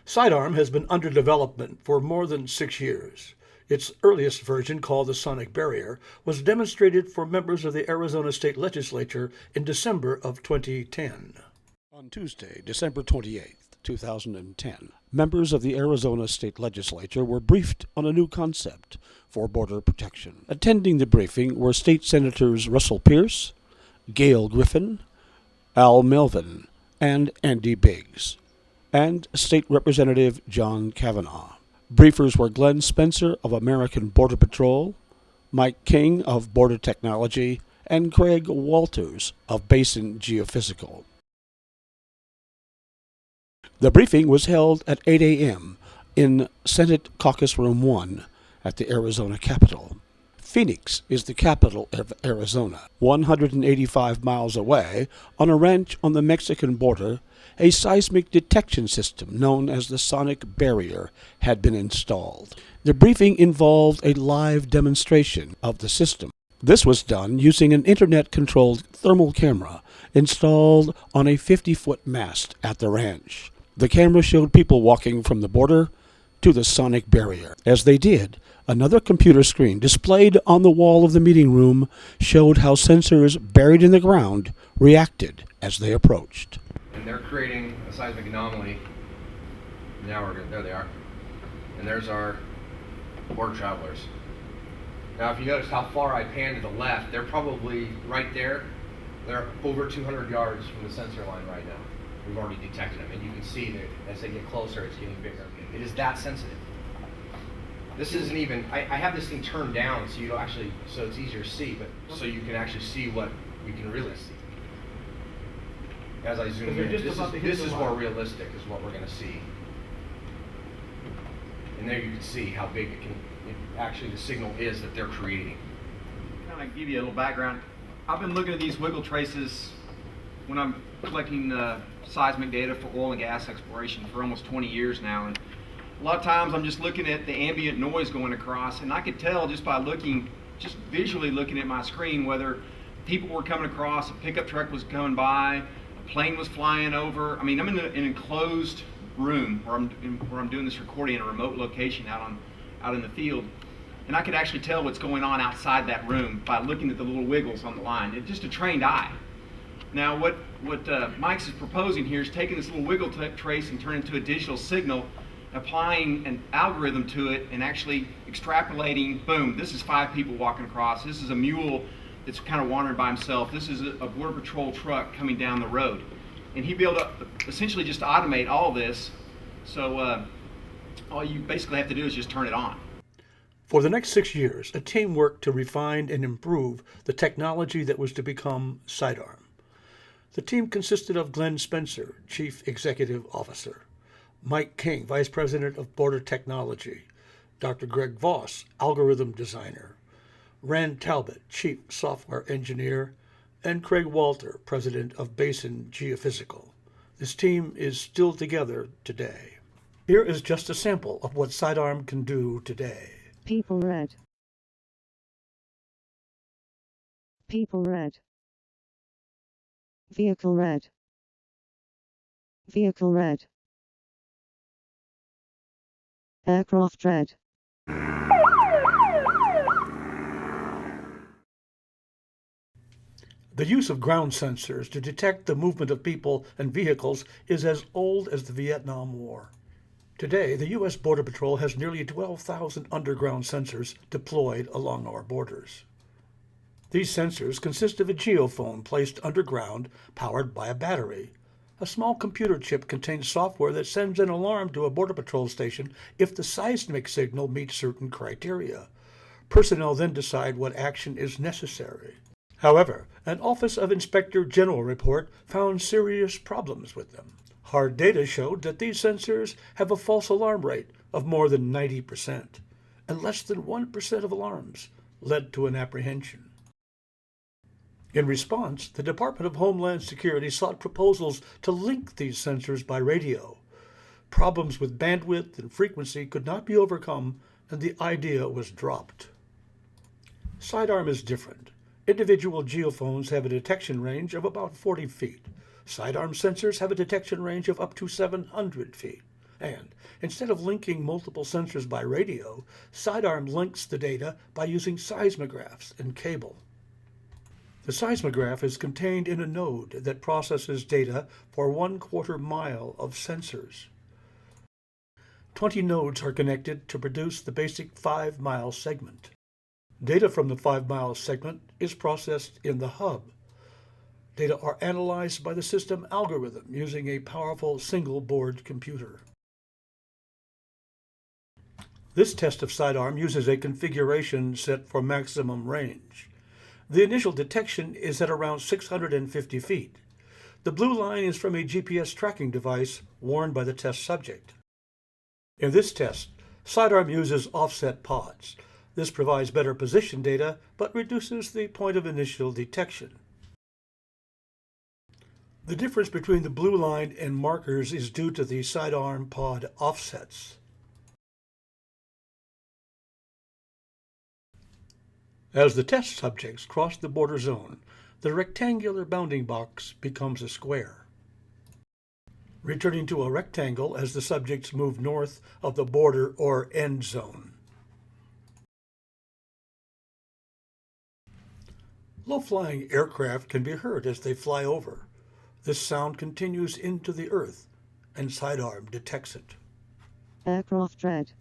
SEIDARM has been under development for more than 6 years. Its earliest version, called the Sonic Barrier, was demonstrated for members of the Arizona State Legislature in December of 2010. On Tuesday, December 28th, 2010, members of the Arizona State Legislature were briefed on a new concept for border protection. Attending the briefing were State Senators Russell Pierce, Gail Griffin, Al Melvin, and Andy Biggs, and State Representative John Kavanaugh. Briefers were Glenn Spencer of American Border Patrol, Mike King of Border Technology, and Craig Walters of Basin Geophysical. The briefing was held at 8 a.m. in Senate Caucus Room 1 at the Arizona Capitol. Phoenix is the capital of Arizona. 185 miles away, on a ranch on the Mexican border, a seismic detection system known as the Sonic Barrier had been installed. The briefing involved a live demonstration of the system. This was done using an internet-controlled thermal camera installed on a 50-foot mast at the ranch. The camera showed people walking from the border to the Sonic Barrier. As they did, another computer screen displayed on the wall of the meeting room showed how sensors buried in the ground reacted as they approached. And they're creating a seismic anomaly. There they are. And there's our border travelers. Now, if you notice how far I panned to the left, they're probably right there. They're over 200 yards from the sensor line right now. We've already detected them, and you can see that as they get closer, it's getting bigger. It is that sensitive. This isn't even, I have this thing turned down so you don't actually, so it's easier to see, but so you can actually see what we can really see. As I zoom in, this is more realistic is what we're going to see. And there you can see how big actually the signal is that they're creating. Kind of give you a little background. I've been looking at these wiggle traces when I'm collecting seismic data for oil and gas exploration for almost 20 years now. And a lot of times I'm just looking at the ambient noise going across, and I could tell just by looking, just visually looking at my screen, whether people were coming across, a pickup truck was coming by, a plane was flying over. I mean, I'm in an enclosed room where I'm doing this recording in a remote location out in the field, and I could actually tell what's going on outside that room by looking at the little wiggles on the line. It's just a trained eye. Now, what Mike's is proposing here is taking this little wiggle trace and turning it into a digital signal, applying an algorithm to it, and actually extrapolating, boom, this is 5 people walking across. This is a mule that's kind of wandering by himself. This is a Border Patrol truck coming down the road. And he'd be able to essentially just automate all this. So all you basically have to do is just turn it on. For the next 6 years, a team worked to refine and improve the technology that was to become SEIDARM. The team consisted of Glenn Spencer, Chief Executive Officer, Mike King, Vice President of Border Technology, Dr. Greg Voss, Algorithm Designer, Rand Talbot, Chief Software Engineer, and Craig Walter, President of Basin Geophysical. This team is still together today. Here is just a sample of what SEIDARM can do today. People red. People red. Vehicle red. Vehicle red. Aircraft red. The use of ground sensors to detect the movement of people and vehicles is as old as the Vietnam War. Today, the U.S. Border Patrol has nearly 12,000 underground sensors deployed along our borders. These sensors consist of a geophone placed underground, powered by a battery. A small computer chip contains software that sends an alarm to a Border Patrol station if the seismic signal meets certain criteria. Personnel then decide what action is necessary. However, an Office of Inspector General report found serious problems with them. Hard data showed that these sensors have a false alarm rate of more than 90%, and less than 1% of alarms led to an apprehension. In response, the Department of Homeland Security sought proposals to link these sensors by radio. Problems with bandwidth and frequency could not be overcome, and the idea was dropped. SEIDARM is different. Individual geophones have a detection range of about 40 feet. SEIDARM sensors have a detection range of up to 700 feet. And instead of linking multiple sensors by radio, SEIDARM links the data by using seismographs and cable. The seismograph is contained in a node that processes data for 1/4 mile of sensors. 20 nodes are connected to produce the basic 5-mile segment. Data from the 5-mile segment is processed in the hub. Data are analyzed by the system algorithm using a powerful single-board computer. This test of SEIDARM uses a configuration set for maximum range. The initial detection is at around 650 feet. The blue line is from a GPS tracking device worn by the test subject. In this test, SEIDARM uses offset pods. This provides better position data, but reduces the point of initial detection. The difference between the blue line and markers is due to the SEIDARM pod offsets. As the test subjects cross the border zone, the rectangular bounding box becomes a square, returning to a rectangle as the subjects move north of the border or end zone. Low-flying aircraft can be heard as they fly over. This sound continues into the earth, and SEIDARM detects it. Aircraft red.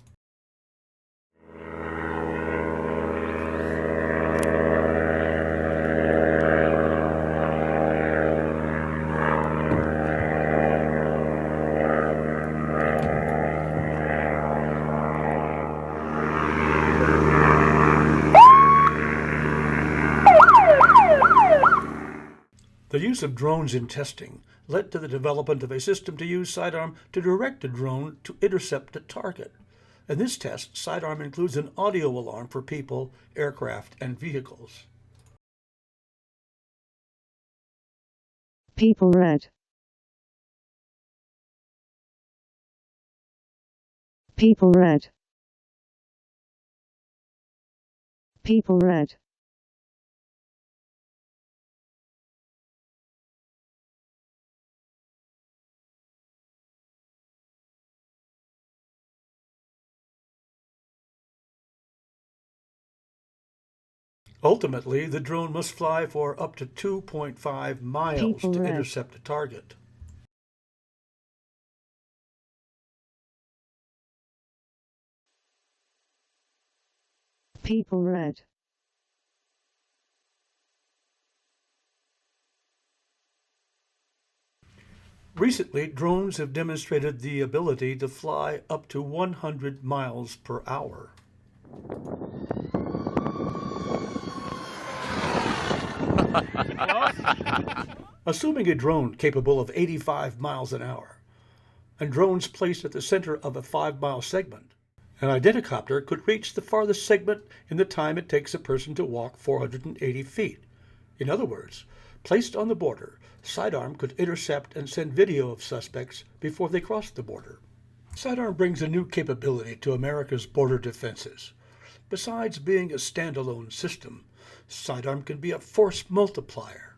The use of drones in testing led to the development of a system to use SEIDARM to direct a drone to intercept a target. In this test, SEIDARM includes an audio alarm for people, aircraft, and vehicles. People red. People red. People red. Ultimately, the drone must fly for up to 2.5 miles People to red. intercept a target. People red. Recently, drones have demonstrated the ability to fly up to 100 miles per hour. Assuming a drone capable of 85 miles an hour, and drones placed at the center of a 5-mile segment, an identicopter could reach the farthest segment in the time it takes a person to walk 480 feet. In other words, placed on the border, SEIDARM could intercept and send video of suspects before they cross the border. SEIDARM brings a new capability to America's border defenses. Besides being a standalone system, SEIDARM can be a force multiplier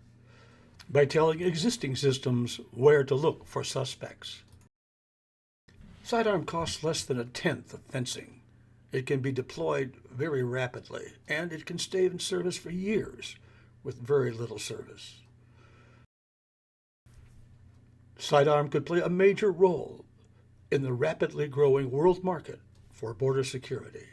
by telling existing systems where to look for suspects. SEIDARM costs less than 1/10 of fencing. It can be deployed very rapidly, and it can stay in service for years with very little service. SEIDARM could play a major role in the rapidly growing world market for border security.